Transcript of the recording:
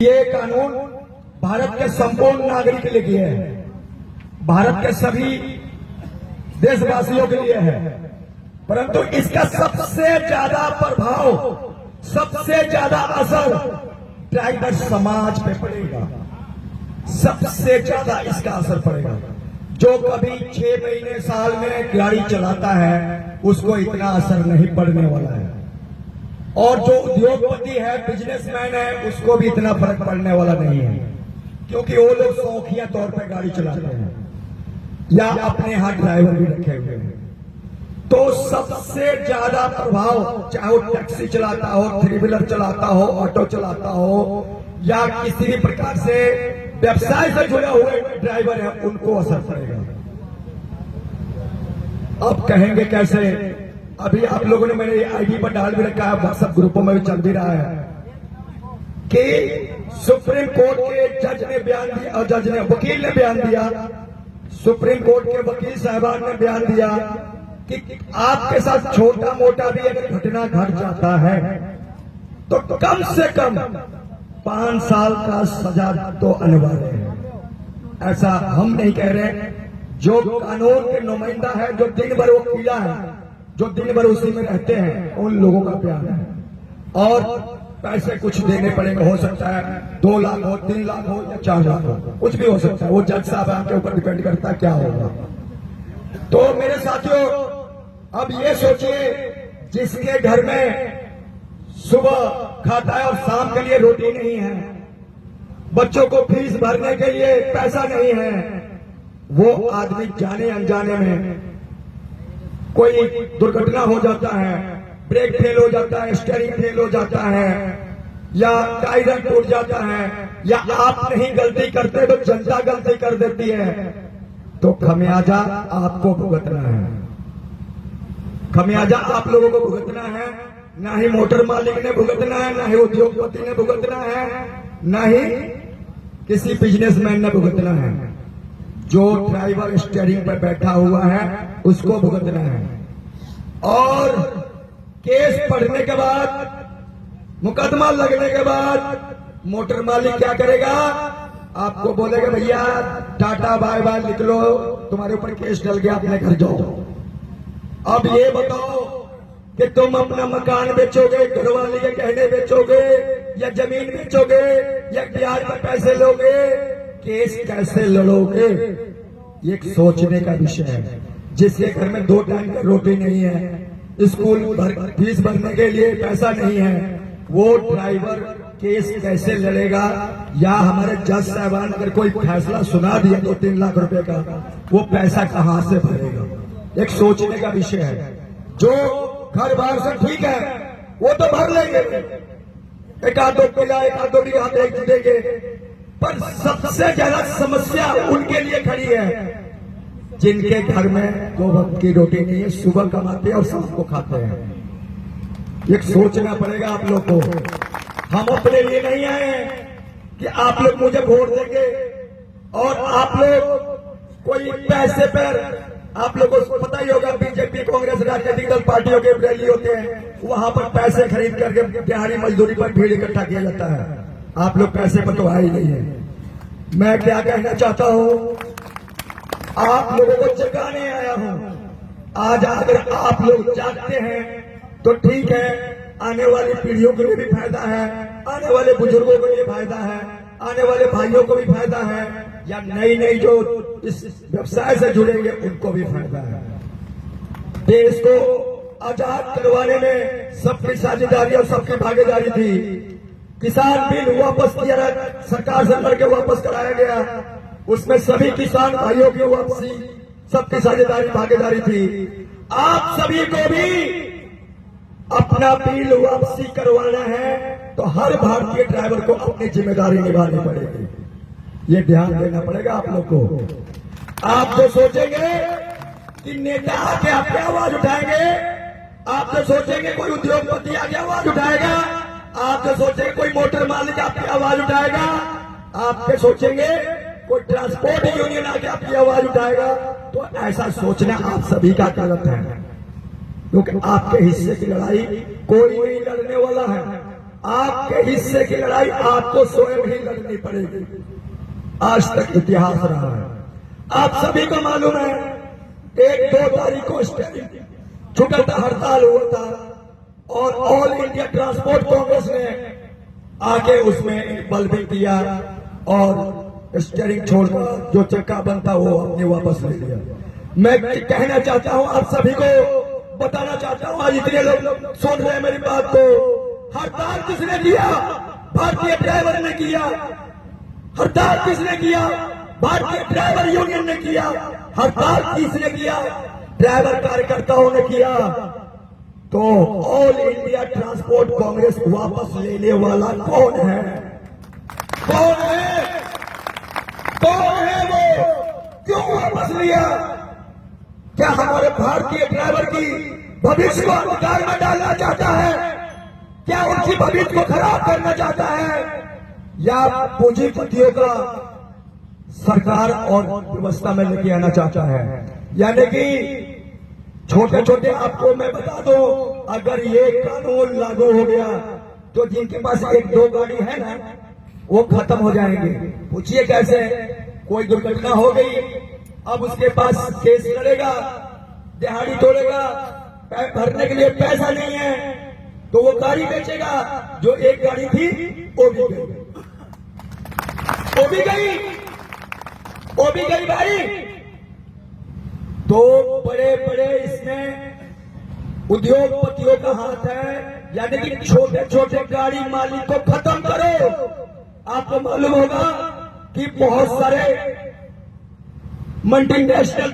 ये कानून भारत के संपूर्ण नागरिक के लिए किया है, भारत के सभी देशवासियों के लिए है, परंतु इसका सबसे ज्यादा प्रभाव, सबसे ज्यादा असर ड्राइवर समाज पे पड़ेगा। सबसे ज्यादा इसका असर पड़ेगा। जो कभी 6 महीने साल में गाड़ी चलाता है उसको इतना असर नहीं पड़ने वाला है, और जो उद्योगपति है, बिजनेसमैन है, उसको भी इतना फर्क पड़ने वाला नहीं है, क्योंकि वो लोग शौकिया तौर पे गाड़ी चलाते हैं या अपने हाथ ड्राइवर भी रखे हुए हैं। तो सबसे ज्यादा प्रभाव, चाहे वो टैक्सी चलाता हो, 3 व्हीलर चलाता हो, ऑटो चलाता हो, या किसी भी प्रकार से व्यवसाय से जुड़े हुए ड्राइवर हैं, उनको असर पड़ेगा। अब कहेंगे कैसे? अभी आप लोगों ने मेरे आईडी पर डाल भी रखा है, व्हाट्सएप ग्रुपों में भी चल भी रहा है कि सुप्रीम कोर्ट के जज ने बयान दिया, और जज ने, वकील ने बयान दिया, सुप्रीम कोर्ट के वकील साहबान ने बयान दिया कि आपके साथ छोटा मोटा भी अगर घटना घट जाता है तो कम से कम 5 साल का सजा तो अनिवार्य है। ऐसा हम नहीं कह रहे, जो कानून के नुमाइंदा है, जो दिन भर वकीला है, जो दिन भर उसी में रहते हैं, उन लोगों का प्यार है। और पैसे कुछ देने पड़ेंगे, हो सकता है 2 लाख हो, 3 लाख हो या 4 लाख हो, कुछ भी हो सकता है। वो जज साहब आपके ऊपर डिपेंड करता है क्या होगा। तो मेरे साथियों, अब ये सोचिए, जिसके घर में सुबह खाता है और शाम के लिए रोटी नहीं है, बच्चों को फीस भरने के लिए पैसा नहीं है, वो आदमी जाने अनजाने में कोई दुर्घटना हो जाता है, ब्रेक फेल हो जाता है, स्टीयरिंग फेल हो जाता है, या टायर टूट जाता है, या आप नहीं गलती करते तो जनता गलती कर देती है, तो खमियाजा आपको भुगतना है। खमियाजा आप लोगों को भुगतना है। ना ही मोटर मालिक ने भुगतना है, ना ही उद्योगपति ने भुगतना है, ना ही किसी बिजनेसमैन ने भुगतना है। जो ड्राइवर स्टीयरिंग पर बैठा हुआ है उसको भुगतना है। और केस पढ़ने के बाद, मुकदमा लगने के बाद मोटर मालिक क्या करेगा? आपको बोलेगा भैया टाटा बाय बाय लिख लो, तुम्हारे ऊपर केस डल गया, अपने घर जाओ। अब ये बताओ कि तुम अपना मकान बेचोगे, घरवाले के गहने बेचोगे, या जमीन बेचोगे, या ब्याज पर पैसे लोगे, केस कैसे लड़ोगे? ये एक सोचने का विषय है। जिसके घर में 2 टाइम की रोटी नहीं है, स्कूल फीस भरने के लिए पैसा नहीं है, वो ड्राइवर केस कैसे लड़ेगा? या हमारे जज साहबान अगर कोई फैसला सुना दिया 2-3 लाख रुपए का, वो पैसा कहां से भरेगा? एक सोचने का विषय है। जो घर बार से ठीक है वो तो भर लेंगे, एक आधो किला, एक आधो बीघा देख देंगे, पर सबसे ज्यादा समस्या उनके लिए खड़ी है जिनके घर में 2 वक्त की रोटी नहीं है, सुबह कमाते हैं और शाम को खाते हैं। एक सोचना पड़ेगा आप लोग को। हम अपने लिए नहीं आए हैं कि आप लोग मुझे वोट देंगे और आप लोग कोई पैसे पर, आप लोगों को पता ही होगा बीजेपी कांग्रेस राजनीतिक दल पार्टियों के रैली होते हैं, वहां पर पैसे खरीद करके दिहाड़ी मजदूरी पर भीड़ इकट्ठा किया जाता है। आप लोग पैसे पर तो आए ही नहीं है। मैं क्या कहना चाहता हूं, आप लोगों को जगाने आया हूं। आज अगर आप लोग जागते हैं तो ठीक है, आने वाली पीढ़ियों के लिए भी फायदा है, आने वाले बुजुर्गों के लिए फायदा है, आने वाले भाइयों को भी फायदा है, या नई जो इस व्यवसाय से जुड़ेंगे उनको भी फायदा है। देश को आजाद करवाने में सबकी साझेदारी और सबकी भागीदारी थी। किसान बिल वापस किया, सरकार से लड़के वापस कराया गया, उसमें सभी किसान भाइयों की वापसी, सबकी साझेदारी भागीदारी थी। आप सभी को भी अपना बिल वापसी करवाना है तो हर भारतीय ड्राइवर को अपनी जिम्मेदारी निभानी पड़ेगी। ये ध्यान देना पड़ेगा आप लोग को। आप जो सोचेंगे कि नेता आके आपकी आवाज उठाएंगे, आप जो सोचेंगे कोई उद्योगपति आके आवाज उठाएगा, आप जो सोचेंगे कोई मोटर मालिक आपकी आवाज उठाएगा, आप जो सोचेंगे कोई ट्रांसपोर्ट यूनियन आके आपकी आवाज उठाएगा, तो ऐसा सोचना आप सभी का गलत है। क्योंकि आपके हिस्से की लड़ाई कोई नहीं लड़ने वाला है। आपके हिस्से की लड़ाई आपको स्वयं ही लड़नी पड़ेगी। आज तक इतिहास रहा है, आप सभी को मालूम है। 1-2 तारीख को छुट्टा हड़ताल हुआ था और ऑल इंडिया ट्रांसपोर्ट कांग्रेस ने आके उसमें बल भी किया और स्टीयरिंग छोड़कर जो चक्का बनता वो अपने वापस ले लिया। मैं कहना चाहता हूं, आप सभी को बताना चाहता हूं, आज इतने लोग सुन रहे हैं मेरी बात को। हड़ताल किसने किया? भारतीय ड्राइवर ने किया। हड़ताल किसने किया? भारतीय ड्राइवर यूनियन ने किया। हड़ताल किसने किया? ड्राइवर कार्यकर्ताओं ने किया। तो ऑल इंडिया ट्रांसपोर्ट कांग्रेस वापस लेने वाला कौन है? कौन है? कौन है वो? क्यों वापस लिया? क्या हमारे भारतीय ड्राइवर की भविष्य को अंधकार में डालना चाहता है? क्या उनकी भविष्य को खराब करना चाहता है? या पूंजीपतियों का सरकार और व्यवस्था में लेके आना चाहता है? यानी कि छोटे छोटे, आपको मैं बता दूं, अगर ये कानून लागू हो गया तो जिनके पास 1-2 गाड़ी है ना, वो खत्म हो जाएंगे। पूछिए कैसे? कोई दुर्घटना हो गई, अब उसके पास केस लड़ेगा, दिहाड़ी तोड़ेगा, भरने के लिए पैसा नहीं है, तो वो गाड़ी बेचेगा। जो एक गाड़ी थी वो भी गई, वो भी गई, वो भी गई भाई। तो बड़े बड़े इसमें उद्योगपतियों का हाथ है, यानी कि छोटे छोटे गाड़ी मालिक को खत्म करो। आपको मालूम होगा कि बहुत सारे मल्टीनेशनल